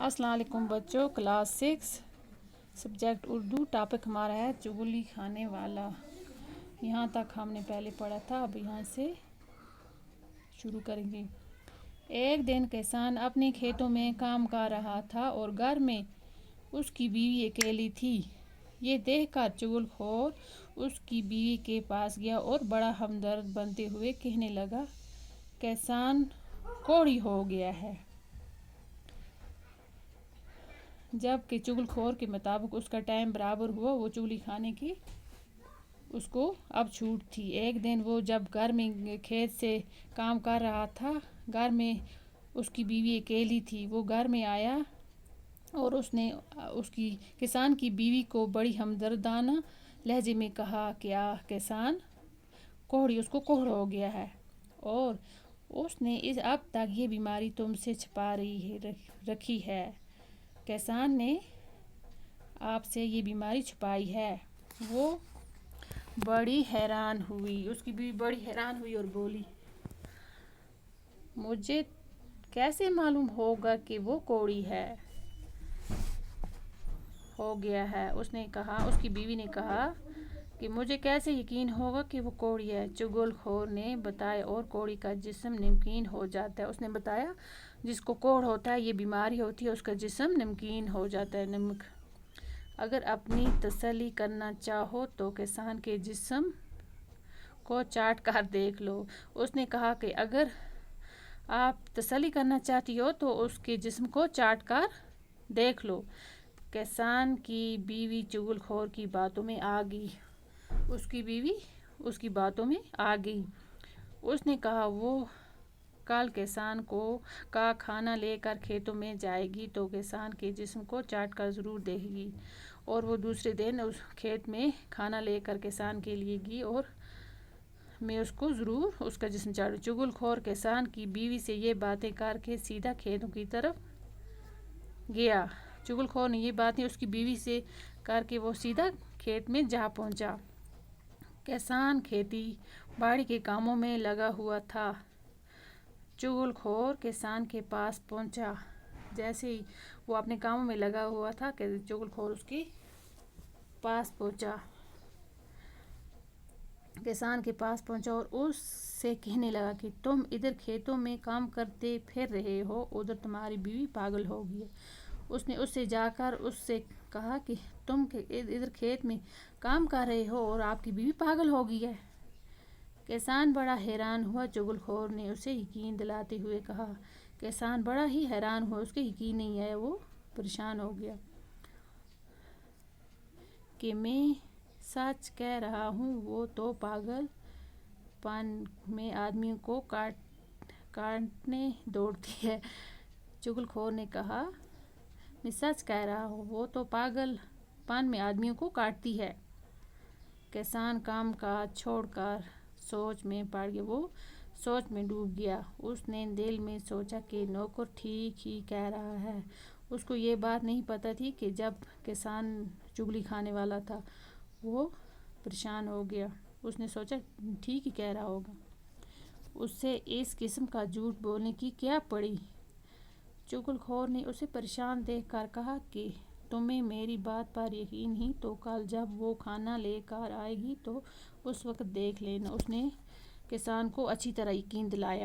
अस्सलाम वालेकुम बच्चों, क्लास 6 सब्जेक्ट उर्दू। टॉपिक हमारा है चुगली खाने वाला। यहाँ तक हमने पहले पढ़ा था, अब यहाँ से शुरू करेंगे। एक दिन किसान अपने खेतों में काम कर रहा था और घर में उसकी बीवी अकेली थी। ये देखकर चुगलखोर उसकी बीवी के पास गया और बड़ा हमदर्द बनते हुए कहने लगा, किसान कोढ़ी हो गया है। जबकि चुगलखोर के मुताबिक उसका टाइम बराबर हुआ, वो चुगली खाने की उसको अब छूट थी। एक दिन वो जब घर में खेत से काम कर रहा था, घर में उसकी बीवी अकेली थी। वो घर में आया और उसने उसकी किसान की बीवी को बड़ी हमदर्दाना लहजे में कहा, क्या किसान उसको कोढ़ हो गया है और उसने अब तक ये बीमारी तुमसे छिपा रखी है। किसान ने आपसे ये बीमारी छुपाई है। वो बड़ी हैरान हुई, उसकी बीवी बड़ी हैरान हुई और बोली, मुझे कैसे मालूम होगा कि वो कोढ़ी हो गया है। उसकी बीवी ने कहा कि मुझे कैसे यकीन होगा कि वो कोढ़ी है। चुगलखोर ने बताया, और कोढ़ी का जिस्म नमकीन हो जाता है। उसने बताया, जिसको कोढ़ होता है, ये बीमारी होती है, उसका जिस्म नमकीन हो जाता है, नमक। अगर अपनी तसल्ली करना चाहो तो किसान के जिस्म को चाट कर देख लो। उसने कहा कि अगर आप तसल्ली करना चाहती हो तो उसके जिस्म को चाट कर देख लो। किसान की बीवी चुगलखोर की बातों में आ गई। उसकी बीवी उसकी बातों में आ गई। उसने कहा, वो कल किसान का खाना लेकर खेतों में जाएगी तो किसान के जिस्म को चाट कर ज़रूर देगी। और वो दूसरे दिन उस खेत में खाना लेकर किसान के लिए गई और मैं उसको ज़रूर उसका जिस्म चाटूँ। चुगलखोर किसान की बीवी से ये बातें करके सीधा खेतों की तरफ गया। चुगलखोर ने ये बातें उसकी बीवी से करके वो सीधा खेत में जा पहुंचा। किसान खेती बाड़ी के कामों में लगा हुआ था। चुगलखोर किसान के पास पहुंचा। जैसे ही वो अपने कामों में लगा हुआ था कि चुगलखोर उसके पास पहुंचा। किसान के पास पहुंचा और उससे कहने लगा कि तुम इधर खेतों में काम करते फिर रहे हो, उधर तुम्हारी बीवी पागल हो गई है। उसने उससे जाकर उससे कहा कि तुम इधर खेत में काम कर रहे हो और आपकी बीवी पागल हो गई है। किसान बड़ा हैरान हुआ। चुगलखोर ने उसे यकीन दिलाते हुए कहा। किसान बड़ा ही हैरान हुआ, उसके यकीन नहीं आया। वो परेशान हो गया कि मैं सच कह रहा हूँ, वो तो पागलपन में आदमियों को काटने दौड़ती है। चुगलखोर ने कहा, मैं सच कह रहा हूँ, वो तो पागलपन में आदमियों को काटती है। किसान काम काज छोड़कर सोच में पड़ गया। वो सोच में डूब गया। उसने दिल में सोचा कि नौकर ठीक ही कह रहा है। उसको ये बात नहीं पता थी कि जब किसान चुगली खाने वाला था, वो परेशान हो गया। उसने सोचा ठीक ही कह रहा होगा, उससे इस किस्म का झूठ बोलने की क्या पड़ी। चुगलखोर ने उसे परेशान देखकर कहा कि तुम्हें मेरी बात पर यकीन नहीं तो कल जब वो खाना लेकर आएगी तो उस वक्त देख लेना। उसने किसान को अच्छी तरह यकीन दिलाया।